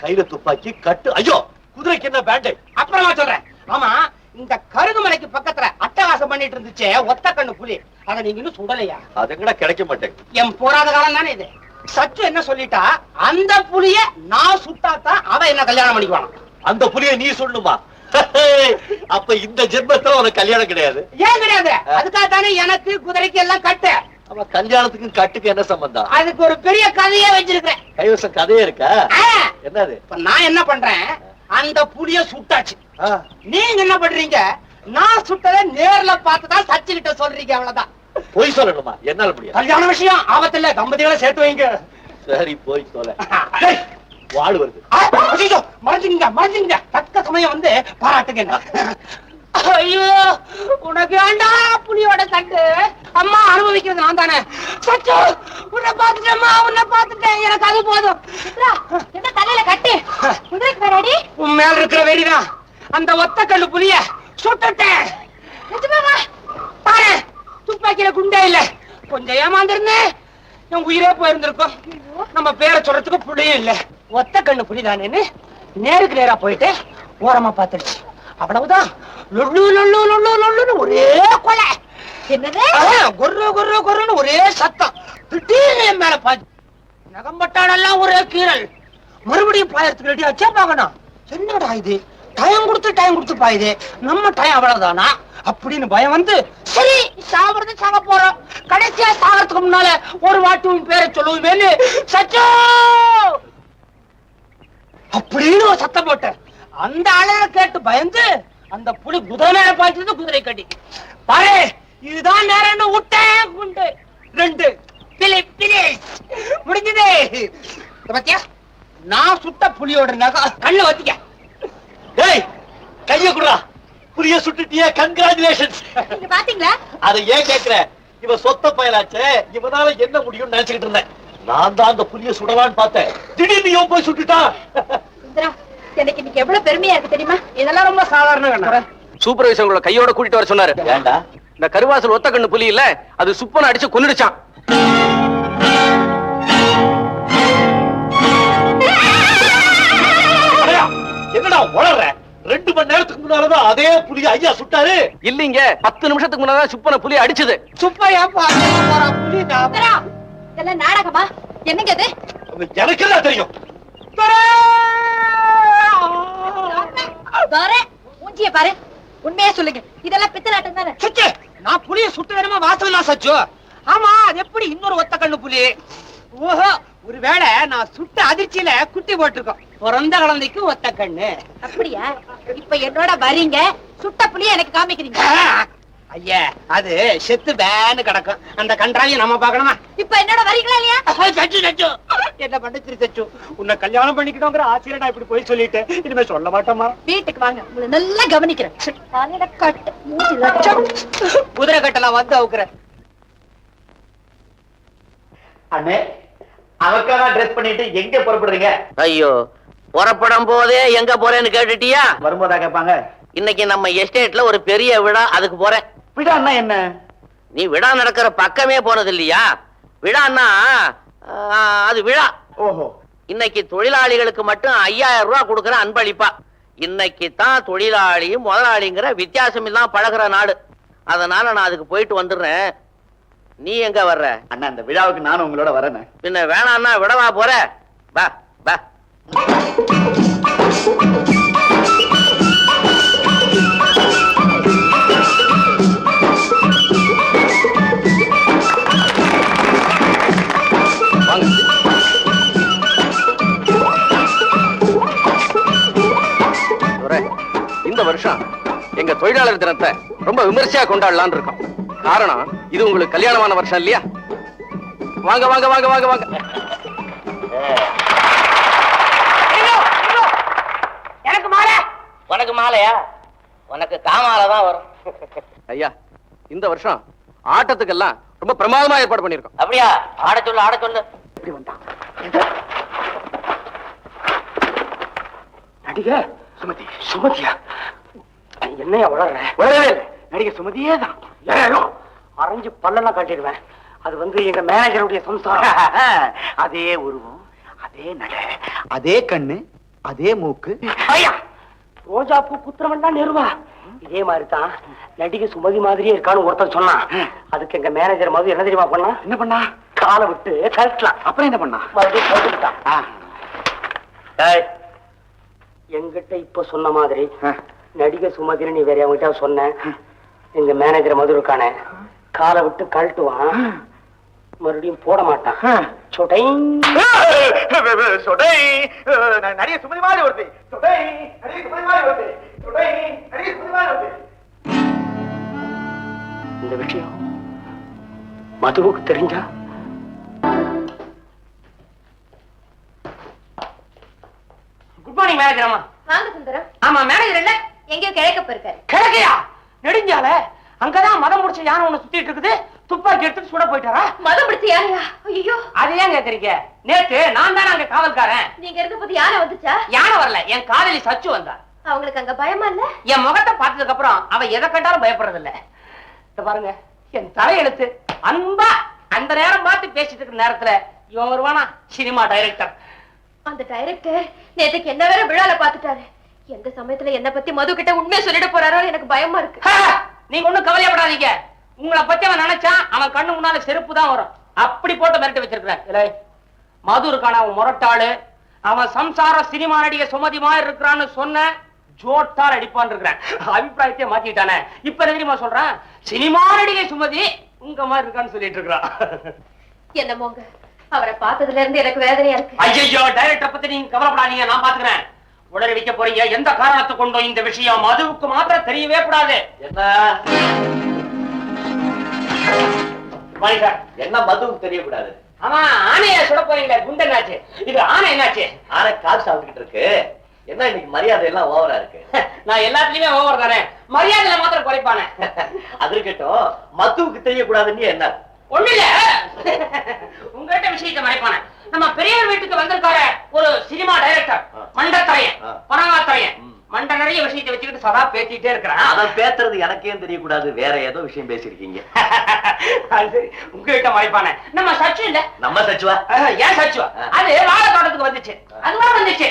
கையில துப்பாக்கி கட்டு. ஐயோ, குதிரைக்கு என்ன பேண்டு? அப்புறமா சொல்றேன். ஆமா, இந்த கருகுமலைக்கு பக்கத்துல அட்டகாசம் பண்ணிட்டு இருந்துச்சே ஒத்த கண்ணு புலி, அதை நீங்க இன்னும் சுடலையா? அது கூட கிடைக்க மாட்டேன். என் போராத காலம் தானே இது. சச்சு என்ன சொல்லிட்டா, அந்த புலிய நான் சுட்டாதான் அவ என்ன கல்யாணம் பண்ணிக்குவான். அந்த புலிய நீ சொல்லணுமா? அப்ப இந்த ஜென்மத்துல உனக்கு கல்யாணம் கிடையாது. ஏன் கிடையாது? அதுக்காக தானே எனக்கு குதிரைக்கு எல்லாம் கட்டு. அவ கல்யாணத்துக்கு கட்டுக்கு என்ன சம்பந்தம்? அதுக்கு ஒரு பெரிய கதையே வச்சிருக்கிறேன். கைவசம் கதையே இருக்கா? என்னது? நான் என்ன பண்றேன், அந்த புலிய சுட்டாச்சு. நீங்க என்ன பண்றீங்க, நான் சுட்டதை நேர்ல பார்த்துதான் சச்சு கிட்ட சொல்றீங்க. அவ்வளவுதான். போய் சொல்லணுமா? என்னால முடியாது. கல்யாண விஷயம் ஆபத்துல தம்பதிகளை சேர்த்து வைங்க. சரி, போய் சொல்ல. வாழு வருது. மறைஞ்சுங்க மறைஞ்சுங்க, தக்க சமயம் வந்து பாராட்டுங்க. ஐயோ, உனக்கு ஏண்டா புலியோட சட்டு? அம்மா அனுபவிக்கிறது நான் தானே. சச்சு, உன்னை பாத்துட்டேம்மா, உன்னை பாத்துட்டேன், எனக்கு அது போதும். என்ன தலையில கட்டு குதிரைக்கு வராடி? உன் மேல இருக்கிற வெடிதான் அந்த ஒத்த கல்லு புலிய சுட்டுட்டேன். பாரு, துப்பாக்கியில குண்டே இல்ல. கொஞ்சம் ஏமாந்திருந்தேன், என் உயிரே போயிருந்திருக்கும். நம்ம பேரை சொல்றதுக்கு புள்ளியும் இல்ல. ஒத்த கண்ணு புலிதானேன்னு நேருக்கு நேரா போயிட்டு ஓரமா பாத்துருச்சு. அவ்வளவுதான். லொல்லு லொல்லு லொல்லு லொல்லுன்னு ஒரே கொலை. என்னது? கொர்ரு கொர்ரு கொர்ருன்னு ஒரே சத்தம். திடீர்னு என் மேல பாஞ்சு நகம்பட்டாடெல்லாம் ஒரே கீரல். மறுபடியும் பாயறதுக்கு ரெடி ஆச்சா பாக்கணும். என்னடா இது, டைம் கொடுத்து பாயுது, நம்ம டைம் அவ்வளவுதானா அப்படின்னு பயம் வந்து, சரி சாப்பிடுறது சாக போறோம், கடைசியா சாகிறதுக்கு முன்னால ஒரு வாட்டி உன் பேரை சொல்லுவேன்னு சச்சோ அப்படின்னு ஒரு சத்தம் போட்டேன். அந்த அலைய கேட்டு பயந்து அந்த புலி குதிரை மேல பாய்ச்சது. குதிரை கட்டி பாரு, இதுதான் நேரம் விட்டேன். குண்டு ரெண்டு பிலி பிலி முடிஞ்சது. பத்தியா, நான் சுட்ட புலியோட நகை கண்ணு வத்திக்க. டேய், கைய குடுறா. புலிய சுட்டுட்டியே, கங்க்ராச்சுலேஷன்ஸ். நீங்க பாத்தீங்களா? அதை ஏன் கேக்குற? இவ சொத்த பயலாச்சே, இவனால என்ன முடியும்னு நினைச்சுக்கிட்டு இருந்தேன். நான் தான் அந்த புலிய சுடலான்னு பார்த்தேன். திடீர்னு இவன் போய் சுட்டுட்டா. சுந்தரா, எனக்கு இன்னைக்கு எவ்வளவு பெருமையா இருக்கு தெரியுமா? இதெல்லாம் ரொம்ப சாதாரண. சூப்பர்வைசர் உங்களை கையோட கூட்டிட்டு வர சொன்னாரு. ஏண்டா? இந்த கருவாசல் ஒத்த கண்ணு புலி இல்ல, அது சுப்பன அடிச்சு கொன்னுடுச்சான். என்னடா உளற? 2 மணி நேரத்துக்கு முன்னாலதான் அதே புலி ஐயா சுட்டாரு. இல்லீங்க, 10 நிமிஷத்துக்கு முன்னாதான் சுப்பன புலி அடிச்சது. சுப்பையா போறா புலி. சுந்தரா, இதெல்லாம் நாடகமா? என்னங்க இது? எனக்கு எல்லாம் தெரியும். மூஞ்சிய பாரு, உண்மையா சொல்லுங்க, இதெல்லாம் பித்தலாட்டம் தானே? சச்சு, நான் புலிய சுட்டு வேணுமா வாசல் தான் சச்சு. ஆமா, அது எப்படி இன்னொரு ஒத்த கண்ணு புலி? ஓஹோ, ஒருவேளை நான் சுட்ட அதிர்ச்சியில குட்டி போட்டிருக்கோம். பிறந்த குழந்தைக்கு ஒத்த கண்ணு. அப்படியா? இப்ப என்னோட வரீங்க, சுட்ட புலிய எனக்கு காமிக்கிறீங்க. ஐயா, அது செத்து பேன்னு கிடக்கும். அந்த கன்றாவிய நம்ம பாக்கணுமா? இப்ப என்னோட வரீங்களா இல்லையா? சச்சு சச்சு, என்ன பண்ணு சச்சு, உன்னை கல்யாணம் பண்ணிக்கிட்டோங்கிற ஆசையில நான் இப்படி போய் சொல்லிட்டேன். இனிமே சொல்ல மாட்டோமா? வீட்டுக்கு வாங்க, உங்களை நல்லா கவனிக்கிறேன். குதிரை கட்டலாம் வந்து அவுக்குறேன். அண்ணே, அவக்காக ட்ரெஸ் பண்ணிட்டு எங்க புறப்படுறீங்க? ஐயோ, புறப்படும் போதே எங்க போறேன்னு கேட்டுட்டியா? வரும்போதா கேட்பாங்க. இன்னைக்கு நம்ம எஸ்டேட்ல ஒரு பெரிய விழா, அதுக்கு போறேன். விழான்னா என்ன? நீ விழா நடக்கிற பக்கமே போனது இல்லையா? விழான்னா அது விழா. ஓஹோ. இன்னைக்கு தொழிலாளிகளுக்கு மட்டும் 5000 ரூபாய் கொடுக்கற அன்பளிப்பா. இன்னைக்கு தான் தொழிலாளியும் முதலாளிங்கிற வித்தியாசம் இல்லாம பழகுற நாடு. அதனால நான் அதுக்கு போயிட்டு வந்துடுறேன். நீ எங்க வர்ற? அண்ணா, அந்த விழாவுக்கு நானும் உங்களோட வரேன். பின்ன வேணான்னா விடவா போற? வா வா. இந்த வருஷம் எங்க தொழிலாளர் தினத்தை ரொம்ப விமர்சையா கொண்டாடலாம்னு இருக்கோம். காரணம், இது உங்களுக்கு கல்யாணமான வருஷம் இல்லையா? வாங்க வாங்க வாங்க வாங்க வாங்க. எனக்கு மாலை. உனக்கு மாலையா? உனக்கு காமாலதான் வரும். ஐயா, இந்த வருஷம் ஆட்டத்துக்கெல்லாம் ரொம்ப பிரமாதமா ஏற்பாடு பண்ணிருக்கோம். அப்படியா? ஆட சொல்லு ஆட சொல்லு. இப்படி வந்தான் நடிகை சுமதி. சுமதியா? என்னையா வளர்ற? வளரவே இல்லை. நடிகை சுமதியே தான். அரைஞ்சு பல்லெல்லாம் காட்டிடுவேன். அது வந்து எங்க மேனேஜருடைய சம்சாரம். அதே உருவம், அதே நட, அதே கண்ணு, அதே மூக்கு. ஐயா, ரோஜா பூ குத்துறவன் தான் நெருவா. இதே மாதிரி தான் நடிகை சுமதி மாதிரியே இருக்கான்னு ஒருத்தன் சொன்னான். அதுக்கு எங்க மேனேஜர் மாதிரி என்ன தெரியுமா பண்ணா? என்ன பண்ணா? காலை விட்டு கழட்டலாம். அப்புறம் என்ன பண்ணா? மறுபடியும் கழட்டுட்டான். எங்கிட்ட இப்ப சொன்ன மாதிரி நடிகை சுமதினு நீ வேற அவங்கிட்ட சொன்ன, எங்க மேனேஜர் மது இருக்கானே, காலை விட்டு கழட்டுவான், மறுபடியும் போட மாட்டான். சொடை சொடை நிறைய சுமதி மாதிரி வருது. சொடை நிறைய சுமதி மாதிரி வருது. சொடை நிறைய சுமதி மாதிரி வருது. இந்த விஷயம் மதுவுக்கு தெரிஞ்சா? Good morning manager. அம்மா வாங்க சுந்தரம். ஆமா மேனேஜர் இல்ல, எங்கேயோ கிழக்க போயிருக்காரு. கிழக்கையா? நெடுஞ்சால அங்கதான் மதம் முடிச்ச யானை ஒண்ணு சுத்திட்டு இருக்குது. துப்பாக்கி எடுத்துட்டு சுட போயிட்டாரா? மதம் பிடிச்ச யானையா? ஐயோ, அது ஏன் கேக்குறீங்க? நேத்து நான் தானே அங்க காவல்காரன். நீங்க இருந்த போது யானை வந்துச்சா? யானை வரல, என் காதலி சச்சு வந்தா. அவங்களுக்கு அங்க பயமா இல்ல? என் முகத்தை பார்த்ததுக்கு அப்புறம் அவ எதை கண்டாலும் பயப்படுறது இல்ல. பாருங்க, என் தலையெழுத்து அன்பா அந்த நேரம் பார்த்து பேசிட்டு இருக்கிற நேரத்துல இவன் வருவானா சினிமா டைரக்டர். அந்த டைரக்டர் நேத்துக்கு என்ன வேற விழால பாத்துட்டாரு. எந்த சமயத்துல என்ன பத்தி மது கிட்ட உண்மையை சொல்லிட போறாரோ எனக்கு பயமா இருக்கு. நீங்க ஒண்ணும் கவலையப்படாதீங்க. உங்களை பத்தி அவன் நினைச்சா அவன் கண்ணு முன்னால செருப்பு தான் வரும். அப்படி போட்டு மிரட்டி வச்சிருக்கிறேன். மது இருக்கான அவன் முரட்டாளு. அவன் சம்சார சினிமா நடிகை சுமதி மாதிரி இருக்கிறான்னு சொன்ன ஜோட்டால் அடிப்பான் இருக்கிறேன். அபிப்பிராயத்தையே மாத்திட்டானே. இப்ப தெரியுமா சொல்றேன், சினிமா நடிகை சுமதி உங்க மாதிரி இருக்கான்னு சொல்லிட்டு இருக்கிறான். என்னமோங்க, அவரை பார்த்ததுல இருந்து எனக்கு வேதனையா இருக்கு. ஐயோ, டைரக்டர் பத்தி நீங்க கவலைப்படாதீங்க, நான் பாத்துக்கிறேன். உடனே வைக்க போறீங்க. எந்த காரணத்தை கொண்டோ இந்த விஷயம் மதுவுக்கு மாத்திரம் தெரியவே கூடாது. என்ன என்ன மதுவுக்கு தெரியக்கூடாது? ஆமா, ஆனைய சுட போறீங்களே, குண்டனாச்சு. இது ஆனை என்னாச்சு? ஆனை காசு சாப்பிட்டுக்கிட்டு இருக்கு. என்ன இன்னைக்கு மரியாதை எல்லாம் ஓவரா இருக்கு? நான் எல்லாத்துலயுமே ஓவர் தானே, மரியாதையில மாத்திரம் குறைப்பானே. அது இருக்கட்டும், மதுவுக்கு தெரியக்கூடாதுன்னு என்ன? ஒண்ணு இல்ல, உங்ககிட்ட விஷயத்தை மறைப்பானே. நம்ம பெரியவர் வீட்டுக்கு வந்திருக்காரு ஒரு சினிமா டைரக்டர், மண்டத்தரையன், பணங்காத்தரையன். மண்ட நிறைய விஷயத்தை வச்சுக்கிட்டு சதா பேசிட்டே இருக்கிறான். அதான் பேசுறது எனக்கே தெரியக்கூடாது, வேற ஏதோ விஷயம் பேசிருக்கீங்க. உங்ககிட்ட மறைப்பானே. நம்ம சச்சு இல்ல, நம்ம சச்சுவா? ஏன் சச்சுவா? அது வாழை தோட்டத்துக்கு வந்துச்சு. அதுவா வந்துச்சு.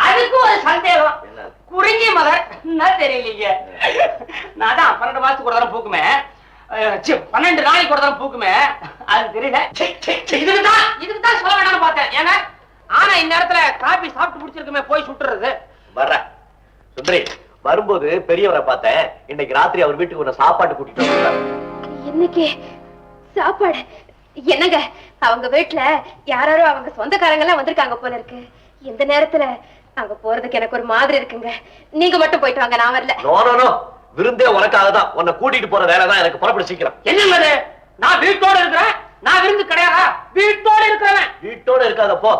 அதுக்கு ஒரு சந்தேகம், குறிஞ்சி மலர் என்ன தெரியலீங்க. நான் தான் 12 மாசத்துக்கு ஒரு தரம் பூக்குமே, 12 நாளைக்கு ஒரு தரம் பூக்குமே, அது தெரியல. இதுக்குதான் சொல்ல வேண்டாம்னு பார்த்தேன். ஏன்னா ஆனா இந்நேரத்துல காபி சாப்பிட்டு முடிச்சிருக்குமே, போய் சுட்டுறது. வர்ற சுந்தரி, வரும்போது பெரியவரை பார்த்தேன். இன்னைக்கு ராத்திரி அவர் வீட்டுக்கு ஒரு சாப்பாடு கூட்டிட்டு வந்தார். இன்னைக்கு சாப்பாடு? என்னங்க, அவங்க வீட்டுல யாரோ அவங்க சொந்தக்காரங்க எல்லாம் வந்திருக்காங்க போல இருக்கு. இந்த நேரத்துல அங்க போறதுக்கு எனக்கு ஒரு மாதிரி இருக்குங்க. நீங்க மட்டும் போயிட்டு வாங்க, நான் வரல. நோ நோ நோ, விருந்தே உனக்காக தான். உன்னை கூட்டிட்டு போற வேலை தான் எனக்கு. புறப்பட சீக்கிரம். என்னங்க நான் வீட்டோட இருக்கிறேன்? நான் விருந்து கிடையாதா? வீட்டோட இருக்கிறவன். வீட்டோட இருக்காத போ.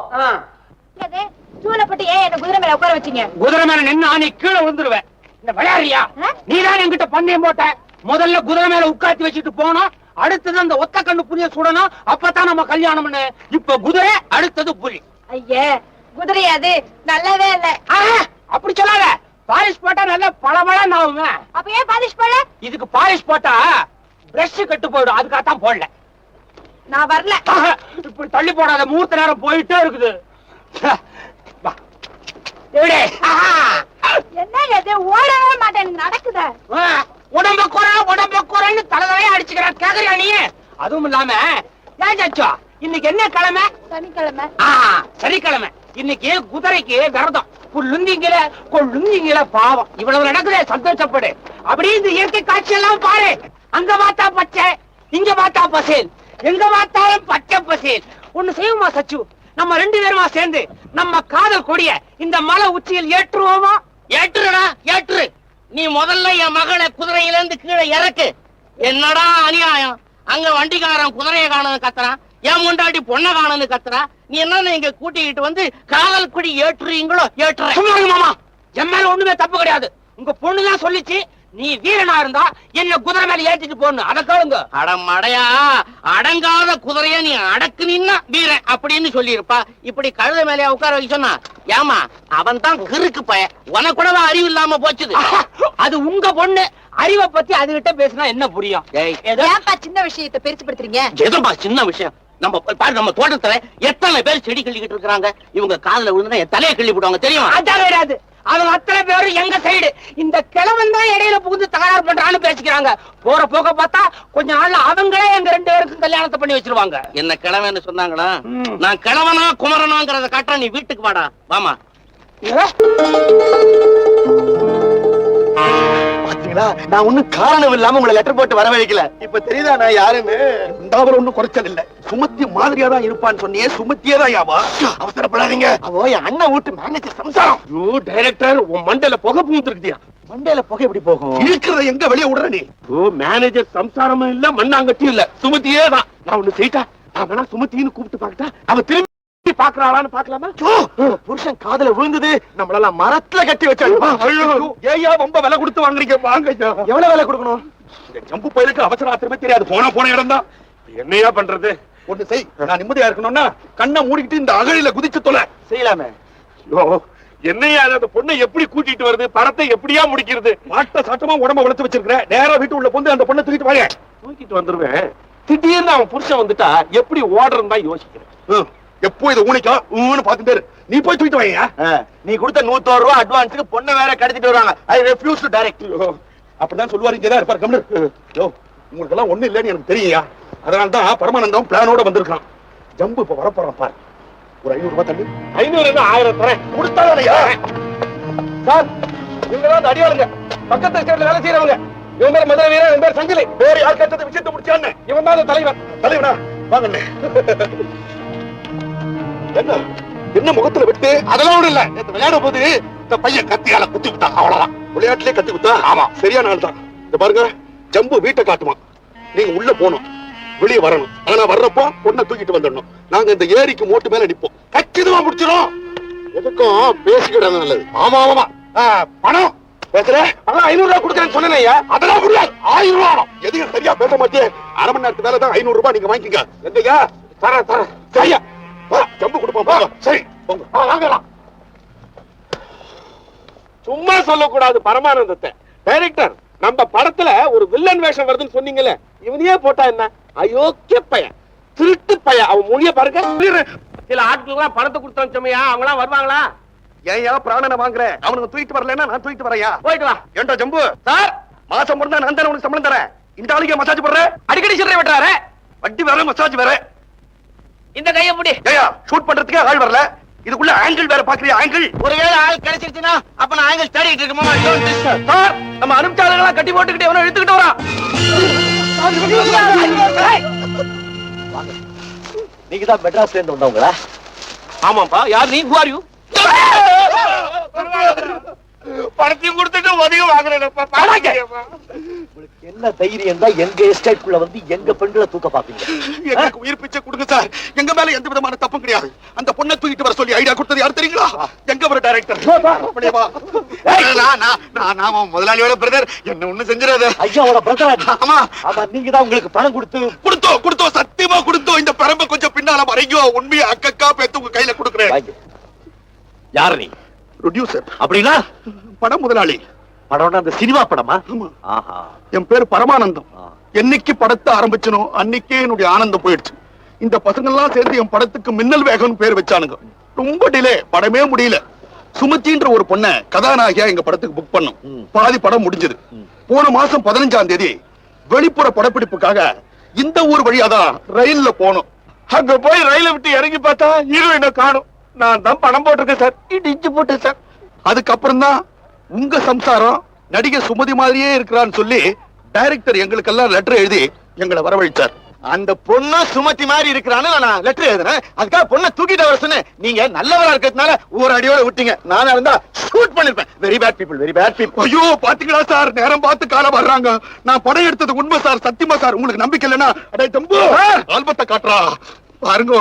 சூழப்பட்டு ஏன் என்ன குதிரை மேல உட்கார வச்சீங்க? குதிரை மேல நின்னா நீ கீழே விழுந்துருவேன். இந்த விளையாடுறியா? நீதான் என்கிட்ட பந்தயம் போட்ட. முதல்ல குதிரை மேல உட்காத்தி வச்சுட்டு போனோம், அடுத்தது அந்த ஒத்த கண்ணு புலிய சுடணும், அப்பதான் நம்ம கல்யாணம். இப்ப குதிரை, அடுத்தது புலி. ஐயே, குதிரை அது நல்லாவே இல்ல. அப்படி சொல்லாத. பாலிஷ் போட்டா நல்ல பளபளன்னு ஆகுங்க. அப்ப ஏன் பாலிஷ் போடல? இதுக்கு பாலிஷ் போட்டா பிரஷ் கெட்டு போயிடும், அதுக்காகத்தான் போடல. நான் வரல. இப்படி தள்ளி போடாத, முகூர்த்த நேரம் போயிட்டே இருக்குது. என்ன இது, ஓடவே மாட்டேன், நடக்குத. உடம்ப குறைன்னு தலைதலையா அடிச்சுக்கிறான். கேக்குறியா நீ? அதுவும் இல்லாம ஏன் சச்சோ, இன்னைக்கு என்ன கிழமை? சனிக்கிழமை. சனிக்கிழமை. இன்னைக்கு குதிரைக்கு விரதம். புல்லுந்திங்கில கொள்ளுந்திங்கில பாவம். இவ்வளவு நடக்குதே, சந்தோஷப்படு. அப்படியே இந்த இயற்கை காட்சி எல்லாம் பாரு. அங்க பார்த்தா பச்சை, இங்க பார்த்தா பசேல், எங்க பார்த்தாலும் பச்சை பசேல். ஒண்ணு செய்வோமா சச்சு, நம்ம 2 பேருமா சேர்ந்து நம்ம காதல் கொடிய இந்த மலை உச்சியில் ஏற்றுவோமா? ஏற்றுடா, ஏற்று. நீ முதல்ல என் மகளை குதிரையில இருந்து கீழே இறக்கு. என்னடா அநியாயம், அங்க வண்டிக்காரன் குதிரையை காணன்னு கத்துறான், என் முண்டாட்டி பொண்ணை காணன்னு கத்துறான். நீ என்ன இங்க கூட்டிக்கிட்டு வந்து காதல் கொடி ஏற்றுறீங்களோ? ஏற்றுறேன் மாமா. என் மேல ஒண்ணுமே தப்பு கிடையாது. உங்க பொண்ணுதான் சொல்லிச்சு, நீ வீரனா இருந்தா என்ன குதிரை மேல ஏற்றிட்டு போன்னு. அத கேளுங்க. அடமடையா, அடங்காத குதிரைய நீ அடக்கு நின்னா வீரன் அப்படின்னு சொல்லி இருப்பா. இப்படி கழுத மேலே உட்கார வைக்க சொன்னா ஏமா, அவன் தான் கிறுக்கு பையன். உனக்கு கூடவா அறிவு இல்லாம போச்சுது. அது உங்க பொண்ணு. அறிவை பத்தி அதுகிட்ட பேசினா என்ன புரியும்? ஏப்பா சின்ன விஷயத்தை பெருசுபடுத்துறீங்க? எதுப்பா சின்ன விஷயம்? நம்ம பாரு, நம்ம தோட்டத்துல எத்தனை பேர் செடி கிள்ளிக்கிட்டு இருக்காங்க. இவங்க காதுல விழுந்தா என் தலையை கிள்ளி போடுவாங்க தெரியுமா? அதான் கிடையாது. அவங்க அத்தனை பேரும் எங்க சைடு. இந்த கிழவன் தான் இடையில புகுந்து தகராறு பண்றான்னு பேசிக்கிறாங்க. போற போக பார்த்தா கொஞ்ச நாள்ல அவங்களே எங்க 2 பேருக்கும் கல்யாணத்தை பண்ணி வச்சிருவாங்க. என்ன கிழவன்னு சொன்னாங்களா? நான் கிழவனா குமரனாங்கிறத காட்டுற, நீ வீட்டுக்கு வாடா. வாமா. பாத்தீங்களா, நான் ஒண்ணும் காரணம் இல்லாம உங்களை லெட்டர் போட்டு வரவழைக்கல. இப்ப தெரியுதா நான் யாருன்னு? அவர் ஒண்ணும் குறைச்சல் இல்ல. சுமத்தி மாதிரியா தான் இருப்பான்னு சொன்னியே, சுமத்தியே தான் யாவா? அவசரப்படாதீங்க. அவ என் அண்ணன் வீட்டு மேனேஜர் சம்சாரம். ஐயோ டைரக்டர், உன் மண்டையில புகை பூந்துருக்குதியா? மண்டையில புகை எப்படி போகும்? இருக்கிறத எங்க வெளியே விடுற நீ? ஓ மேனேஜர் சம்சாரமும் இல்ல, மண்ணாங்கட்டியும் இல்ல, சுமத்தியே தான். நான் ஒண்ணு செய்யிட்டா, நான் வேணா சுமத்தின்னு கூப்பிட்டு பாக்கட்டா? அவ திரும்பி பாக்குறாளான்னு பாக்கலாமா? புருஷன் காதுல விழுந்தது, நம்மளெல்லாம் மரத்துல கட்டி வச்சாங்க. ஏயா ரொம்ப விலை கொடுத்து வாங்குறீங்க? வாங்க. எவ்வளவு விலை கொடுக்கணும்? இந்த ஜம்பு பயிலுக்கு அவசர ஆத்திரமே தெரியாது. போன இடம் தான். என்னையா பண்றது? ஒண்ணு செய். நான் நிம்மதியா இருக்கணும்னா கண்ணை மூடிக்கிட்டு இந்த அகழியில குதிச்சு தொலை. செய்யலாமே. என்னையா அந்த பொண்ணை எப்படி கூட்டிட்டு வருது? படத்தை எப்படியா முடிக்கிறது? மாட்ட சாட்டமா உடம்ப வளர்த்து வச்சிருக்கிற. நேரா வீட்டு உள்ள பொந்து அந்த பொண்ணை தூக்கிட்டு வாங்க. தூக்கிட்டு வந்துருவேன். திடீர்னு அவன் புருஷன் வந்துட்டா எப்படி ஓடுறன்னு தான் யோசிக்கிறேன். எப்போ இதை ஊனிக்கா ஊன்னு பாத்துட்டு நீ போய் தூக்கிட்டு வாங்க. நீ கொடுத்த 100 ரூபாய் அட்வான்ஸுக்கு பொண்ணை வேற கடத்திட்டு வருவாங்க. ஐ ரெஃப்யூஸ் டு டைரக்ட். அப்படிதான் சொல்லுவாரு. இங்கதான் இருப்பார். கம்னு உங்களுக்கு எல்லாம் ஒண்ணு இல்லன்னு எனக்கு தெரியா? அதனாலதான் பரமானந்தம் பிளானோட வந்திருக்கான். ஜம்பு இப்ப வரப்போறான் பாரு. ஒரு 500 ரூபாய் தள்ளி. 500 1000 தரேன். கொடுத்தாலையா சார்? இவங்கதான் அடியாளுங்க, பக்கத்து ஸ்டேட்ல வேலை செய்யறவங்க. இவன் பேர் மதுரை வீரன், இவன் பேர் சங்கிலி. வேற யார் கட்டத்தை விஷயத்தை முடிச்சான்னு இவன் தான் தலைவன். தலைவனா வாங்க. என்ன என்ன முகத்துல விட்டு? அதெல்லாம் ஒண்ணு இல்ல. நேத்து விளையாட போது இந்த பையன் கத்தியால குத்தி விட்டான். அவ்வளவுதான். விளையாட்டுலயே கத்தி குத்தா? ஆமா, சரியான ஆள் தான். இந்த பாருங்க, ஜம்பு வீட்டை காட்டுமா. நீங்க உள்ள போகணும், வெளியே வரணும். ஆனா வர்றப்போ பொண்ணை தூக்கிட்டு வந்துடணும். நாங்க இந்த ஏரிக்கு மோட்டு மேல நிப்போம். கச்சிதமா முடிச்சிடும். எதுக்கும் பேசிக்கிட்டது நல்லது. ஆமா. பணம் பேசுற? அதான் 500 ரூபாய் கொடுக்குறேன்னு சொன்னேன். அதெல்லாம் முடியாது. 1000 ரூபாய். எதையும் சரியா பேச மாட்டேன். அரை மணி நேரத்துக்கு மேல தான் 500 ரூபாய் நீங்க வாங்கிக்கங்க. எங்கயா? தரேன். சரியா? ஜம்பு கொடுப்போம். சரி போங்க. வாங்கலாம். சும்மா சொல்லக்கூடாது பரமானந்தத்தை. டைரக்டர், நம்ம படத்துல ஒரு வில்லன் வேஷம் வருதுன்னு சொன்னீங்கல்ல, இவனையே போட்டா என்ன? அயோக்கிய பையன், திருட்டு பையன். அவன் மொழிய பாருங்க. சில ஆட்கள் பணத்தை கொடுத்தோம்யா, அவங்களாம் வருவாங்களா? ஏயா பிராணனை வாங்குற? அவனுக்கு தூக்கிட்டு வரலன்னா நான் தூக்கிட்டு வரையா? போயிட்டு வா. ஏண்டா ஜம்பு சார், மாசம் முடிந்தா நான் தானே உனக்கு சம்பளம் தரேன். இந்த ஆளுக்கு மசாஜ் போடுற? அடிக்கடி சில்லறை வெட்டுறாரு. வட்டி வேற, மசாஜ் வேற. இந்த கையை முடி. ஏயா ஷூட் பண்றதுக்கே ஆள் வரல, இதுக்குள்ள ஆங்கிள் வேற பாக்குறியா? ஆங்கிள் ஒருவேளை ஆள் கிடைச்சிருச்சுன்னா அப்ப நான் ஆங்கிள் தேடிட்டு இருக்கமா? சார், நம்ம அனுப்பிச்சாளர்களா கட்டி போட்டுக்கிட்டு எவனோ இழுத்துக்கிட்டு வரான். நீங்க தான் மெட்ராஸ்ல இருந்து வந்தவங்களா? ஆமாப்பா. யார் நீ? Who are you? பணத்தையும் கொடுத்துட்டு உதவி வாங்குறேன்ப்பா. உங்களுக்கு என்ன தைரியம் தான் எங்க எஸ்டேட்குள்ள வந்து எங்க பெண்களை தூக்க பாப்பீங்க? எனக்கு உயிர் பிச்சை கொடுங்க சார். எங்க மேல எந்த விதமான தப்பும் கிடையாது. அந்த பொண்ணை தூக்கிட்டு வர சொல்லி ஐடியா கொடுத்தது யார் தெரியுங்களா? எங்க ஒரு டைரக்டர். நான் முதலாளியோட பிரதர். என்ன ஒண்ணு செஞ்சிடாத. ஐயாவோட பிரதர்? ஆமா. ஆமா, நீங்க தான் உங்களுக்கு பணம் கொடுத்தோம். சத்தியமா கொடுத்தோம். இந்த பரம்பை கொஞ்சம் பின்னால மறைங்கோ. உண்மையை அக்கா பேத்து உங்க கையில கொடுக்குறேன். யார் நீ? ப்ரொடியூசர். அப்படின்னா படம் முதலாளி. படம் அந்த சினிமா படமா? ஆஹா. என் பேரு பரமானந்தம். என்னைக்கு படத்தை ஆரம்பிச்சனோ அன்னைக்கே என்னுடைய ஆனந்தம் போயிடுச்சு. இந்த பசங்க எல்லாம் சேர்ந்து என் படத்துக்கு மின்னல் வேகம்னு பேர் வச்சானுங்க. ரொம்ப டிலே, படமே முடியல. சுமத்தின்ற ஒரு பொண்ண கதாநாயகியா எங்க படத்துக்கு புக் பண்ணோம். பாதி படம் முடிஞ்சது. போன மாசம் 15ஆம் தேதி வெளிப்புற படப்பிடிப்புக்காக இந்த ஊர் வழியாதான் ரயில்ல போனோம். அங்க போய் ரயில விட்டு இறங்கி பார்த்தா ஹீரோயினை காணும். நான் தான் பணம் போட்டிருக்கேன் சார். இடிச்சு போட்டேன் சார். அதுக்கப்புறம் தான் உங்க சம்சாரம் நடிகை சுமதி மாதிரியே இருக்கிறான்னு சொல்லி டைரக்டர் எங்களுக்கெல்லாம் லெட்டர் எழுதி எங்களை வரவழைச்சார். அந்த பொண்ணு சுமதி மாதிரி இருக்கிறான்னு நான் லெட்டர் எழுதுறேன். அதுக்காக பொண்ணை தூக்கிட்டு வர சொன்னேன். நீங்க நல்லவரா இருக்கிறதுனால ஒரு அடியோட விட்டீங்க. நானா இருந்தா ஷூட் பண்ணிருப்பேன். Very bad people. ஐயோ பாத்தீங்களா சார், நேரம் பார்த்து காலம் வர்றாங்க. நான் படம் எடுத்தது உண்மை சார், சத்தியமா சார். உங்களுக்கு நம்பிக்கை இல்லைன்னா அடே தம்பு ஆல்பத்தை காட்டுறா பாருங்க.